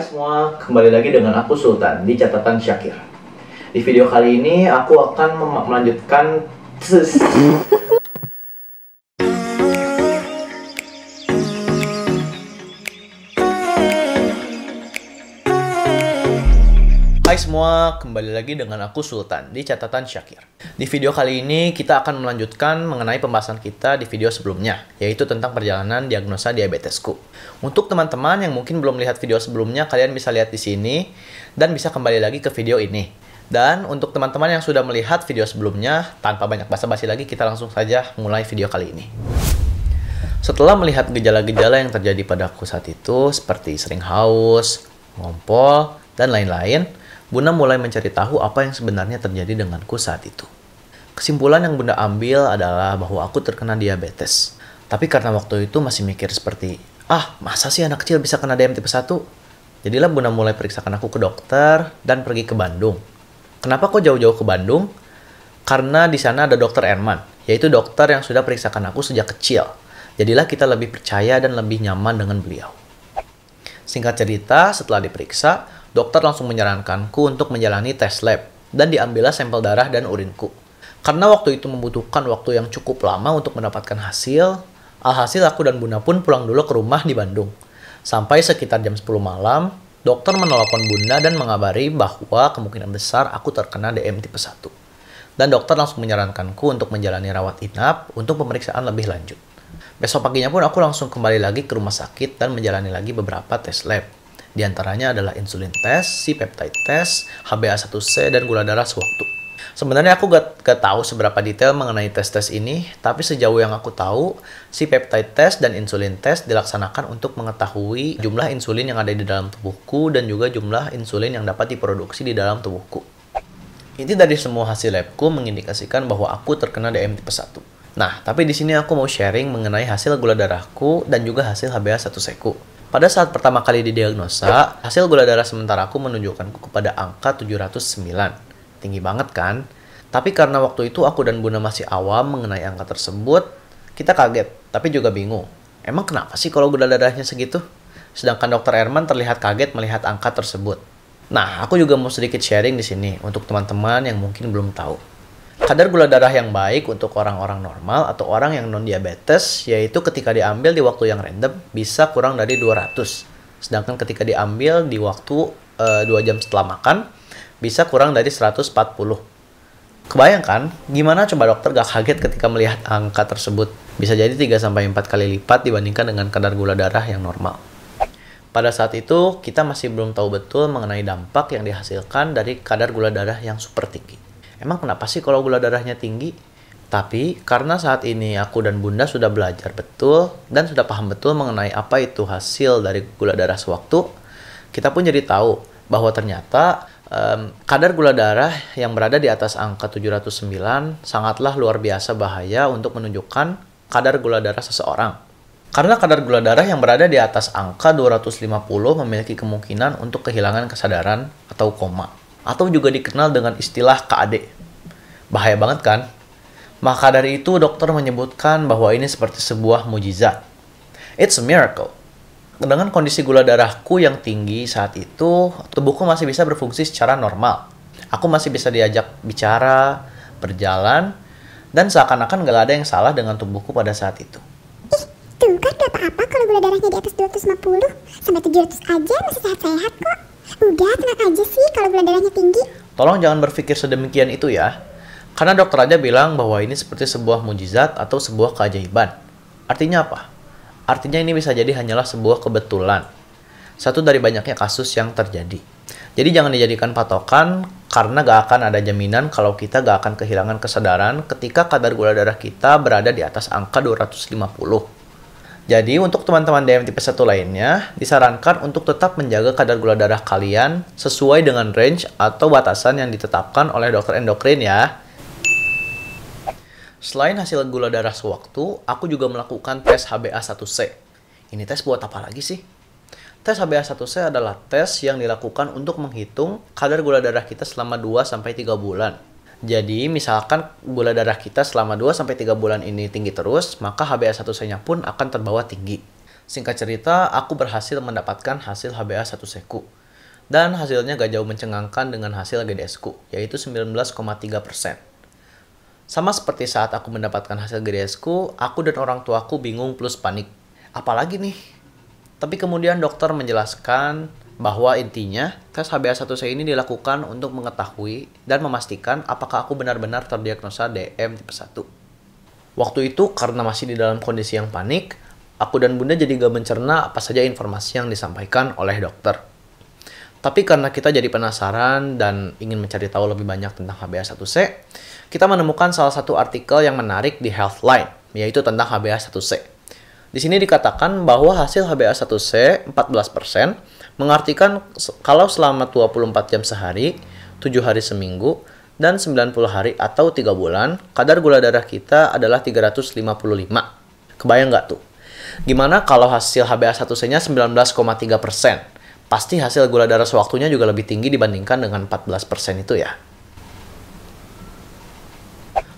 Semua, kembali lagi dengan aku Sultan di catatan Syakir. Di video kali ini aku akan melanjutkan Hai semua, kembali lagi dengan aku Sultan di catatan Syakir. Di video kali ini kita akan melanjutkan mengenai pembahasan kita di video sebelumnya, yaitu tentang perjalanan diagnosa diabetesku. Untuk teman-teman yang mungkin belum lihat video sebelumnya, kalian bisa lihat di sini dan bisa kembali lagi ke video ini. Dan untuk teman-teman yang sudah melihat video sebelumnya, tanpa banyak basa-basi lagi, kita langsung saja mulai video kali ini. Setelah melihat gejala-gejala yang terjadi padaku saat itu, seperti sering haus, ngompol, dan lain-lain, Bunda mulai mencari tahu apa yang sebenarnya terjadi denganku saat itu. Kesimpulan yang Bunda ambil adalah bahwa aku terkena diabetes. Tapi karena waktu itu masih mikir seperti, masa sih anak kecil bisa kena DM tipe 1? Jadilah Bunda mulai periksakan aku ke dokter dan pergi ke Bandung. Kenapa kok jauh-jauh ke Bandung? Karena di sana ada Dokter Erman, yaitu dokter yang sudah periksakan aku sejak kecil. Jadilah kita lebih percaya dan lebih nyaman dengan beliau. Singkat cerita, setelah diperiksa, dokter langsung menyarankanku untuk menjalani tes lab dan diambillah sampel darah dan urinku. Karena waktu itu membutuhkan waktu yang cukup lama untuk mendapatkan hasil, alhasil aku dan Bunda pun pulang dulu ke rumah di Bandung. Sampai sekitar jam 10 malam, dokter menelpon Bunda dan mengabari bahwa kemungkinan besar aku terkena DM tipe 1. Dan dokter langsung menyarankanku untuk menjalani rawat inap untuk pemeriksaan lebih lanjut. Besok paginya pun aku langsung kembali lagi ke rumah sakit dan menjalani lagi beberapa tes lab. Di antaranya adalah insulin test, C-peptide test, HbA1c, dan gula darah sewaktu. Sebenarnya aku gak tahu seberapa detail mengenai tes-tes ini, tapi sejauh yang aku tahu, C-peptide test dan insulin test dilaksanakan untuk mengetahui jumlah insulin yang ada di dalam tubuhku dan juga jumlah insulin yang dapat diproduksi di dalam tubuhku. Inti dari semua hasil labku mengindikasikan bahwa aku terkena DM tipe 1. Nah, tapi di sini aku mau sharing mengenai hasil gula darahku dan juga hasil HbA1c ku. Pada saat pertama kali didiagnosa, hasil gula darah sementara aku menunjukkanku kepada angka 709. Tinggi banget kan? Tapi karena waktu itu aku dan Bunda masih awam mengenai angka tersebut, kita kaget, tapi juga bingung. Emang kenapa sih kalau gula darahnya segitu? Sedangkan Dokter Erman terlihat kaget melihat angka tersebut. Nah, aku juga mau sedikit sharing di sini untuk teman-teman yang mungkin belum tahu. Kadar gula darah yang baik untuk orang-orang normal atau orang yang non-diabetes, yaitu ketika diambil di waktu yang random, bisa kurang dari 200. Sedangkan ketika diambil di waktu 2 jam setelah makan, bisa kurang dari 140. Kebayangkan, gimana coba dokter gak kaget ketika melihat angka tersebut? Bisa jadi 3-4 kali lipat dibandingkan dengan kadar gula darah yang normal. Pada saat itu, kita masih belum tahu betul mengenai dampak yang dihasilkan dari kadar gula darah yang super tinggi. Emang kenapa sih kalau gula darahnya tinggi? Tapi karena saat ini aku dan Bunda sudah belajar betul dan sudah paham betul mengenai apa itu hasil dari gula darah sewaktu, kita pun jadi tahu bahwa ternyata kadar gula darah yang berada di atas angka 709 sangatlah luar biasa bahaya untuk menunjukkan kadar gula darah seseorang. Karena kadar gula darah yang berada di atas angka 250 memiliki kemungkinan untuk kehilangan kesadaran atau koma, atau juga dikenal dengan istilah KAD. Bahaya banget kan? Maka dari itu dokter menyebutkan bahwa ini seperti sebuah mujizat. It's a miracle. Dengan kondisi gula darahku yang tinggi saat itu, tubuhku masih bisa berfungsi secara normal. Aku masih bisa diajak bicara, berjalan, dan seakan-akan gak ada yang salah dengan tubuhku pada saat itu. Tuh kan gak apa-apa kalau gula darahnya di atas 250, sampai 700 aja masih sehat-sehat kok. Udah, tenang aja sih kalau gula darahnya tinggi. Tolong jangan berpikir sedemikian itu ya. Karena dokter aja bilang bahwa ini seperti sebuah mujizat atau sebuah keajaiban. Artinya apa? Artinya ini bisa jadi hanyalah sebuah kebetulan. Satu dari banyaknya kasus yang terjadi. Jadi jangan dijadikan patokan karena gak akan ada jaminan kalau kita gak akan kehilangan kesadaran ketika kadar gula darah kita berada di atas angka 250. Jadi, untuk teman-teman DM tipe 1 lainnya, disarankan untuk tetap menjaga kadar gula darah kalian sesuai dengan range atau batasan yang ditetapkan oleh dokter endokrin ya. Selain hasil gula darah sewaktu, aku juga melakukan tes HbA1c. Ini tes buat apa lagi sih? Tes HbA1c adalah tes yang dilakukan untuk menghitung kadar gula darah kita selama 2-3 bulan. Jadi, misalkan gula darah kita selama 2-3 bulan ini tinggi terus, maka HbA1c-nya pun akan terbawa tinggi. Singkat cerita, aku berhasil mendapatkan hasil HbA1c-ku. Dan hasilnya gak jauh mencengangkan dengan hasil GDS-ku, yaitu 19,3%. Sama seperti saat aku mendapatkan hasil GDS-ku, aku dan orang tuaku bingung plus panik. Apalagi nih? Tapi kemudian dokter menjelaskan bahwa intinya tes HbA1c ini dilakukan untuk mengetahui dan memastikan apakah aku benar-benar terdiagnosa DM tipe 1. Waktu itu karena masih di dalam kondisi yang panik, aku dan bunda jadi gak mencerna apa saja informasi yang disampaikan oleh dokter. Tapi karena kita jadi penasaran dan ingin mencari tahu lebih banyak tentang HbA1c, kita menemukan salah satu artikel yang menarik di Healthline, yaitu tentang HbA1c. Di sini dikatakan bahwa hasil HbA1c 14% mengartikan kalau selama 24 jam sehari, 7 hari seminggu, dan 90 hari atau 3 bulan, kadar gula darah kita adalah 355. Kebayang nggak tuh? Gimana kalau hasil HbA1c-nya 19,3%? Pasti hasil gula darah sewaktunya juga lebih tinggi dibandingkan dengan 14% itu ya.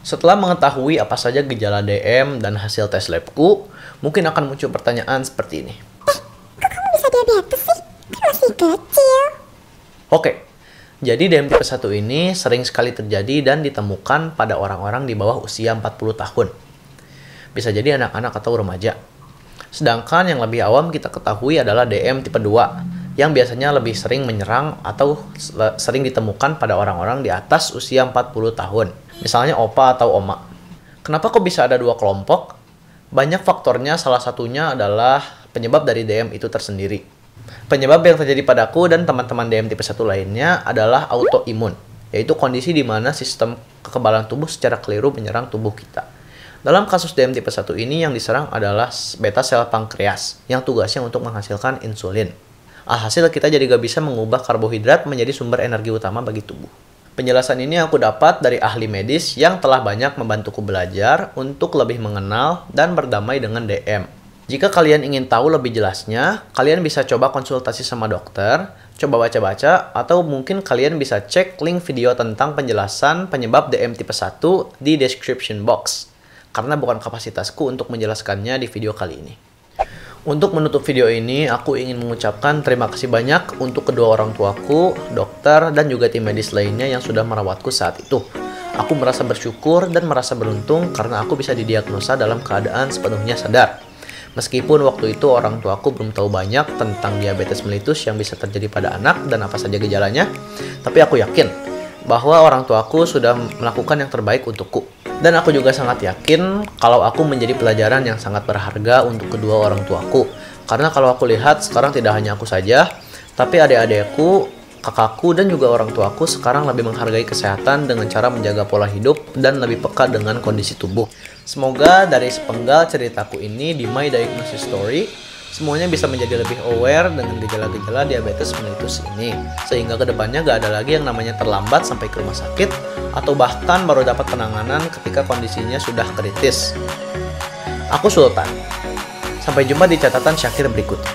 Setelah mengetahui apa saja gejala DM dan hasil tes labku, mungkin akan muncul pertanyaan seperti ini. Kok kamu bisa diabetes sih? Kan masih kecil. Oke, jadi DM tipe 1 ini sering sekali terjadi dan ditemukan pada orang-orang di bawah usia 40 tahun. Bisa jadi anak-anak atau remaja. Sedangkan yang lebih awam kita ketahui adalah DM tipe 2, yang biasanya lebih sering menyerang atau sering ditemukan pada orang-orang di atas usia 40 tahun. Misalnya opa atau oma. Kenapa kok bisa ada dua kelompok? Banyak faktornya, salah satunya adalah penyebab dari DM itu tersendiri. Penyebab yang terjadi padaku dan teman-teman DM tipe 1 lainnya adalah autoimun, yaitu kondisi di mana sistem kekebalan tubuh secara keliru menyerang tubuh kita. Dalam kasus DM tipe 1 ini yang diserang adalah beta sel pankreas, yang tugasnya untuk menghasilkan insulin. Alhasil kita jadi gak bisa mengubah karbohidrat menjadi sumber energi utama bagi tubuh. Penjelasan ini aku dapat dari ahli medis yang telah banyak membantuku belajar untuk lebih mengenal dan berdamai dengan DM. Jika kalian ingin tahu lebih jelasnya, kalian bisa coba konsultasi sama dokter, coba baca-baca, atau mungkin kalian bisa cek link video tentang penjelasan penyebab DM tipe 1 di description box, karena bukan kapasitasku untuk menjelaskannya di video kali ini. Untuk menutup video ini, aku ingin mengucapkan terima kasih banyak untuk kedua orang tuaku, dokter, dan juga tim medis lainnya yang sudah merawatku saat itu. Aku merasa bersyukur dan merasa beruntung karena aku bisa didiagnosa dalam keadaan sepenuhnya sadar. Meskipun waktu itu orang tuaku belum tahu banyak tentang diabetes mellitus yang bisa terjadi pada anak dan apa saja gejalanya, tapi aku yakin bahwa orang tuaku sudah melakukan yang terbaik untukku. Dan aku juga sangat yakin kalau aku menjadi pelajaran yang sangat berharga untuk kedua orang tuaku. Karena kalau aku lihat sekarang tidak hanya aku saja, tapi adik-adikku, kakakku, dan juga orang tuaku sekarang lebih menghargai kesehatan dengan cara menjaga pola hidup dan lebih peka dengan kondisi tubuh. Semoga dari sepenggal ceritaku ini di My Diagnosis Story, semuanya bisa menjadi lebih aware dengan gejala-gejala diabetes mellitus ini. Sehingga kedepannya gak ada lagi yang namanya terlambat sampai ke rumah sakit, atau bahkan baru dapat penanganan ketika kondisinya sudah kritis. Aku Sultan. Sampai jumpa di catatan Syakir berikutnya.